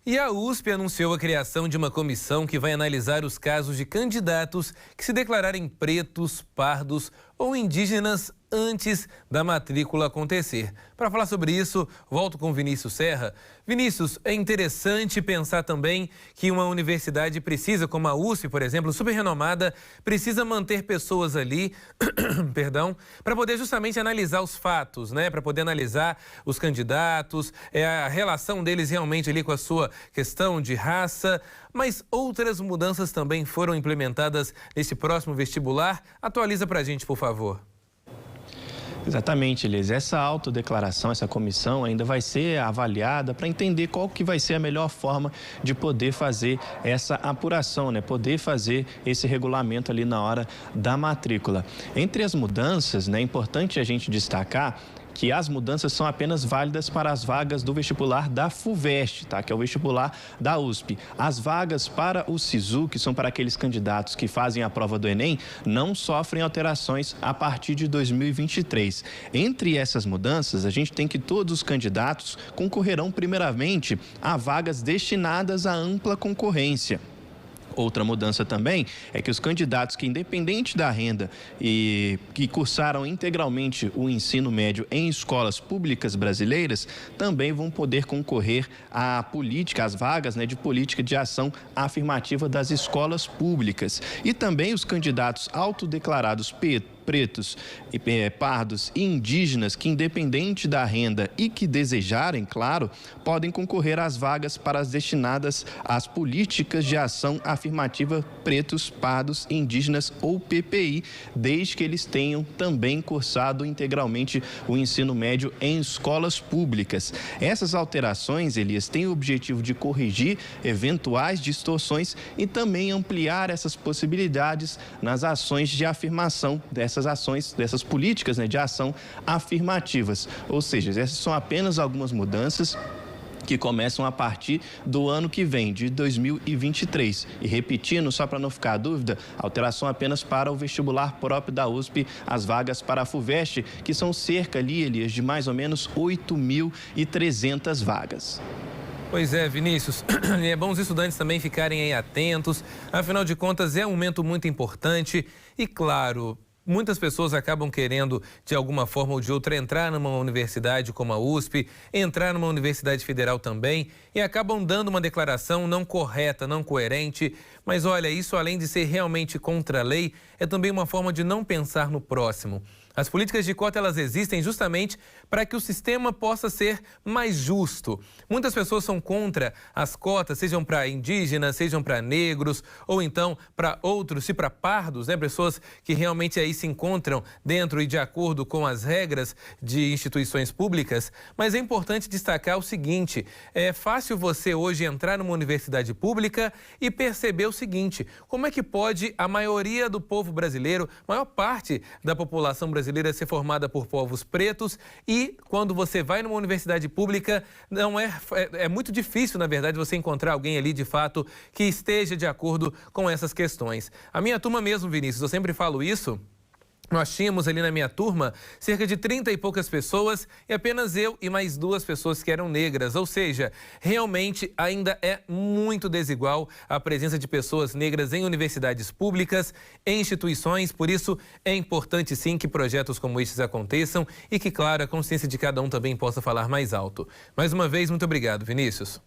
E a USP anunciou a criação de uma comissão que vai analisar os casos de candidatos que se declararem pretos, pardos ou indígenas antes da matrícula acontecer. Para falar sobre isso, volto com Vinícius Serra. Vinícius, é interessante pensar também que uma universidade precisa, como a USP, por exemplo, super renomada, precisa manter pessoas ali, perdão, para poder justamente analisar os fatos, né? Para poder analisar os candidatos, a relação deles realmente ali com a sua questão de raça. Mas outras mudanças também foram implementadas nesse próximo vestibular. Atualiza para a gente, por favor. Exatamente, Elias. Essa autodeclaração, essa comissão ainda vai ser avaliada para entender qual que vai ser a melhor forma de poder fazer essa apuração, né? Poder fazer esse regulamento ali na hora da matrícula. Entre as mudanças, né, é importante a gente destacar que as mudanças são apenas válidas para as vagas do vestibular da FUVEST, tá? Que é o vestibular da USP. As vagas para o SISU, que são para aqueles candidatos que fazem a prova do Enem, não sofrem alterações a partir de 2023. Entre essas mudanças, a gente tem que todos os candidatos concorrerão primeiramente a vagas destinadas à ampla concorrência. Outra mudança também é que os candidatos que, independente da renda e que cursaram integralmente o ensino médio em escolas públicas brasileiras, também vão poder concorrer à política, às vagas, né, de política de ação afirmativa das escolas públicas. E também os candidatos autodeclarados pretos, pardos e indígenas que, independente da renda e que desejarem, claro, podem concorrer às vagas para as destinadas às políticas de ação afirmativa pretos, pardos, indígenas ou PPI, desde que eles tenham também cursado integralmente o ensino médio em escolas públicas. Essas alterações, Elias, têm o objetivo de corrigir eventuais distorções e também ampliar essas possibilidades nas ações de afirmação dessas ações, dessas políticas, né, de ação afirmativas. Ou seja, essas são apenas algumas mudanças que começam a partir do ano que vem, de 2023. E repetindo, só para não ficar dúvida, alteração apenas para o vestibular próprio da USP, as vagas para a FUVEST, que são cerca ali, Elias, de mais ou menos 8.300 vagas. Pois é, Vinícius, é bom os estudantes também ficarem aí atentos, afinal de contas é um momento muito importante e, claro, muitas pessoas acabam querendo, de alguma forma ou de outra, entrar numa universidade como a USP, entrar numa universidade federal também e acabam dando uma declaração não correta, não coerente. Mas olha, isso além de ser realmente contra a lei, é também uma forma de não pensar no próximo. As políticas de cota, elas existem justamente para que o sistema possa ser mais justo. Muitas pessoas são contra as cotas, sejam para indígenas, sejam para negros, ou então para outros, se para pardos, né? Pessoas que realmente aí se encontram dentro e de acordo com as regras de instituições públicas. Mas é importante destacar o seguinte, é fácil você hoje entrar numa universidade pública e perceber o seguinte, como é que pode a maioria do povo brasileiro, maior parte da população brasileira ser formada por povos pretos e quando você vai numa universidade pública, não é muito difícil, na verdade, você encontrar alguém ali de fato que esteja de acordo com essas questões. A minha turma mesmo, Vinícius, eu sempre falo isso. Nós tínhamos ali na minha turma cerca de 30 e poucas pessoas e apenas eu e mais 2 pessoas que eram negras. Ou seja, realmente ainda é muito desigual a presença de pessoas negras em universidades públicas, em instituições. Por isso, é importante sim que projetos como estes aconteçam e que, claro, a consciência de cada um também possa falar mais alto. Mais uma vez, muito obrigado, Vinícius.